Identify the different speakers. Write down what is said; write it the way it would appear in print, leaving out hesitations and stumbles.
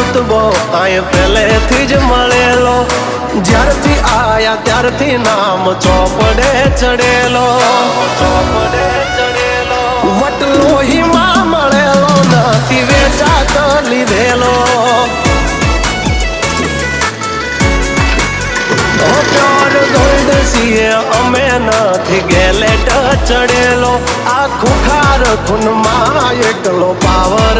Speaker 1: રૂતબો આય પહેલેથી જ મળેલો, જ્યારથી આયા ત્યારથી નામ ચોપડે ચડેલો, વટલો હિમા મળેલો નથી વેચાત લીધેલો. પ્યોર ગોલ્ડ છીએ અમે નથી ગેલેટ ચડેલો, આ ખુખાર ખૂનમાં એટલો પાવર